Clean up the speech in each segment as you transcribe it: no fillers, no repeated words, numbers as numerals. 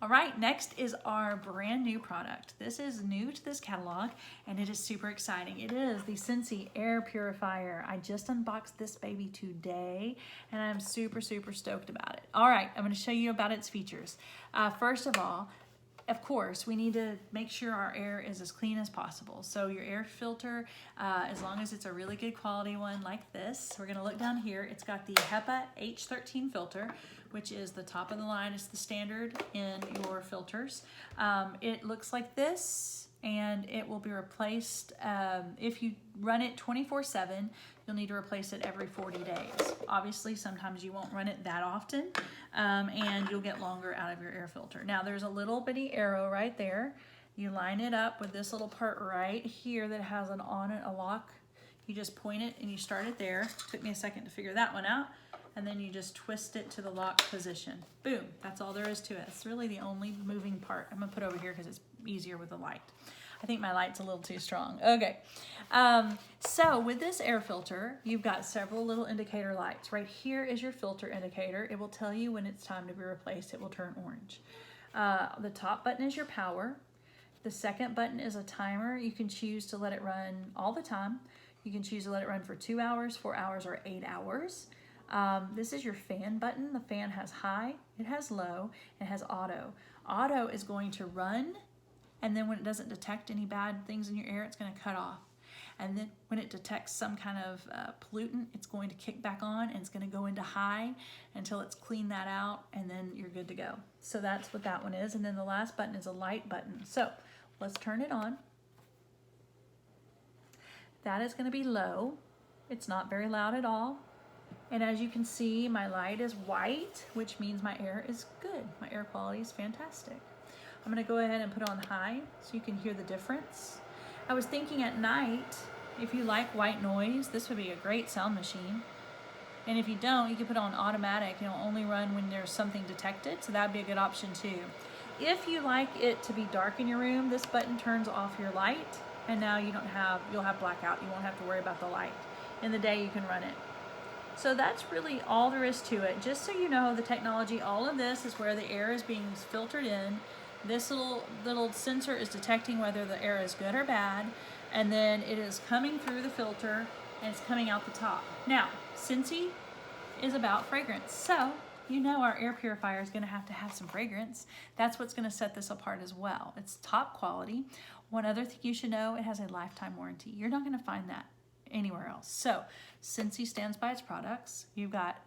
All right, next is our brand new product. This is new to this catalog and it is super exciting. It is the Scentsy Air Purifier. I just unboxed this baby today and I'm super stoked about it. All right, I'm going to show you about its features. First of all, of course, we need to make sure our air is as clean as possible. So your air filter, as long as it's a really good quality one like this, we're gonna look down here. It's got the HEPA H13 filter, which is the top of the line. It's the standard in your filters. It looks like this, and it will be replaced if you run it 24/7. You'll need to replace it every 40 days. Obviously, sometimes you won't run it that often, and you'll get longer out of your air filter. Now, there's a little bitty arrow right there. You line it up with this little part right here that has an on and a lock. You just point it and you start it there. Took me a second to figure that one out. And then you just twist it to the lock position. Boom, that's all there is to it. It's really the only moving part. I'm gonna put over here because it's easier with the light. I think my light's a little too strong. Okay, so with this air filter, you've got several little indicator lights. Right here is your filter indicator. It will tell you when it's time to be replaced. It will turn orange. The top button is your power. The second button is a timer. You can choose to let it run all the time. You can choose to let it run for 2 hours, 4 hours, or 8 hours. This is your fan button. The fan has high, it has low, it has auto. Auto is going to run, and then when it doesn't detect any bad things in your air, it's going to cut off. And then when it detects some kind of pollutant, it's going to kick back on, and it's going to go into high until it's cleaned that out, and then you're good to go. So that's what that one is. And then the last button is a light button. So let's turn it on. That is going to be low. It's not very loud at all. And as you can see, my light is white, which means my air is good. My air quality is fantastic. I'm gonna go ahead and put it on high so you can hear the difference. I was thinking at night, if you like white noise, this would be a great sound machine. And if you don't, you can put it on automatic. It'll only run when there's something detected, so that'd be a good option too. If you like it to be dark in your room, this button turns off your light, and now you'll have blackout. You won't have to worry about the light. In the day, you can run it. So that's really all there is to it. Just so you know, the technology, all of this is where the air is being filtered in. This little sensor is detecting whether the air is good or bad, and then it is coming through the filter and it's coming out the top. Now, Scentsy is about fragrance, so you know our air purifier is going to have some fragrance. That's what's going to set this apart as well. It's top quality. One other thing you should know, it has a lifetime warranty. You're not going to find that anywhere else. So Scentsy stands by its products. You've got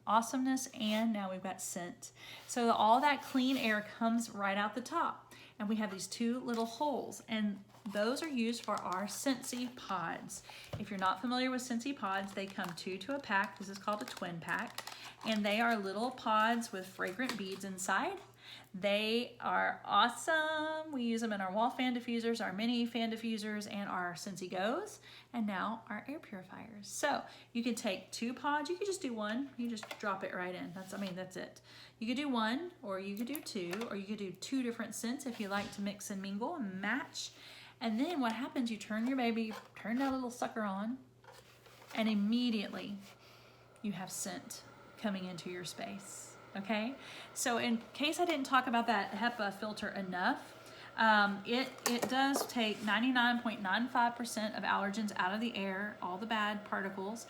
awesomeness, and now we've got scent. So all that clean air comes right out the top, and we have these two little holes, and those are used for our Scentsy pods. If you're not familiar with Scentsy pods, they come 2 to a pack. This is called a twin pack, and they are little pods with fragrant beads inside. They are awesome. We use them in our wall fan diffusers, our mini fan diffusers, and our Scentsy Go's, and now our air purifiers. So you can take 2 pods. You could just do 1. You just drop it right in. That's it. You could do 1, or you could do 2, or you could do 2 different scents if you like to mix and mingle and match. And then what happens, you turn that little sucker on, and immediately you have scent coming into your space. Okay, so in case I didn't talk about that HEPA filter enough, it does take 99.95% of allergens out of the air, all the bad particles.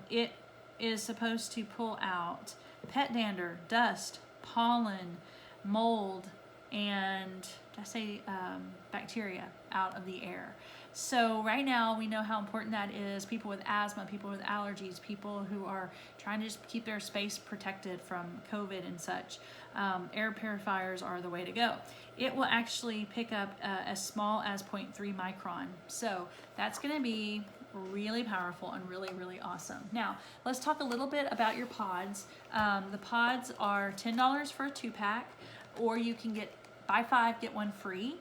It is supposed to pull out pet dander, dust, pollen, mold, and bacteria out of the air. So right now we know how important that is. People with asthma, people with allergies, people who are trying to just keep their space protected from COVID and such. Air purifiers are the way to go. It will actually pick up as small as 0.3 micron. So that's going to be really powerful and really awesome. Now let's talk a little bit about your pods. The pods are $10 for a 2-pack, or you can buy 5, get 1 free.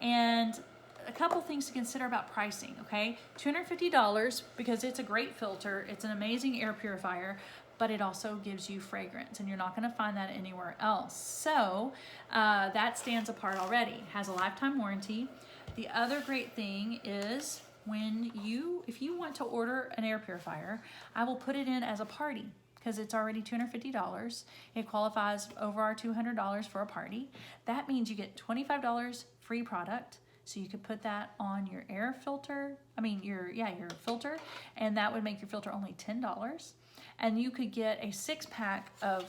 And a couple things to consider about pricing, okay? $250 because it's a great filter, it's an amazing air purifier, but it also gives you fragrance, and you're not gonna find that anywhere else. So that stands apart already. It has a lifetime warranty. The other great thing is if you want to order an air purifier, I will put it in as a party, because it's already $250. It qualifies over our $200 for a party. That means you get $25 free product. So you could put that on your air filter, your filter, and that would make your filter only $10. And you could get a 6-pack of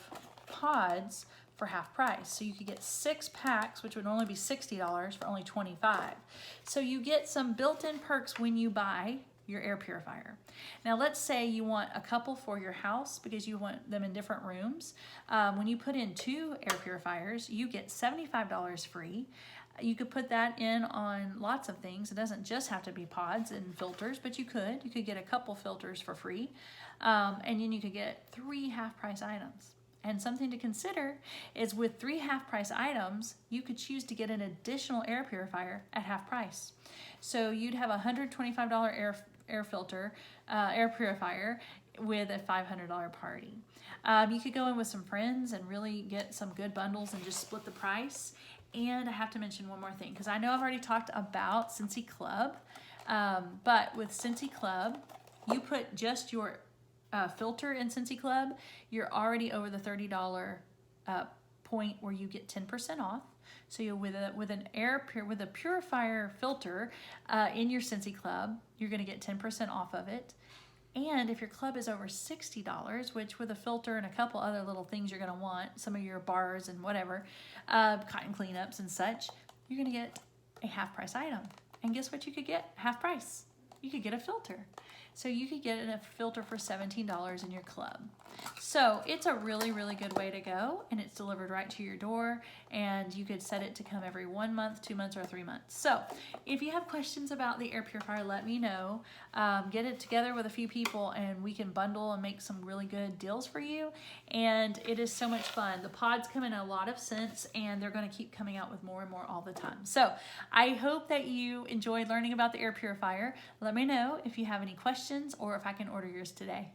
pods for half price. So you could get 6 packs, which would only be $60 for only $25. So you get some built-in perks when you buy your air purifier. Now let's say you want a couple for your house because you want them in different rooms. When you put in 2 air purifiers, you get $75 free. You could put that in on lots of things. It doesn't just have to be pods and filters, but you could get a couple filters for free. And then you could get 3 half-price items. And something to consider is with 3 half-price items, you could choose to get an additional air purifier at half price. So you'd have a $125 air purifier with a $500 party. You could go in with some friends and really get some good bundles and just split the price. And I have to mention one more thing, because I know I've already talked about Scentsy Club, but with Scentsy Club, you put just your filter in Scentsy Club, you're already over the $30 point where you get 10% off. So you with a purifier filter in your Scentsy Club, you're going to get 10% off of it. And if your club is over $60, which with a filter and a couple other little things you're going to want, some of your bars and whatever, cotton cleanups and such, you're going to get a half-price item. And guess what you could get? Half price. You could get a filter. So you could get a filter for $17 in your club. So it's a really, really good way to go, and it's delivered right to your door, and you could set it to come every 1 month, 2 months, or 3 months. So if you have questions about the air purifier, let me know. Get it together with a few people, and we can bundle and make some really good deals for you. And it is so much fun. The pods come in a lot of scents, and they're going to keep coming out with more and more all the time. So I hope that you enjoyed learning about the air purifier. Let me know if you have any questions or if I can order yours today.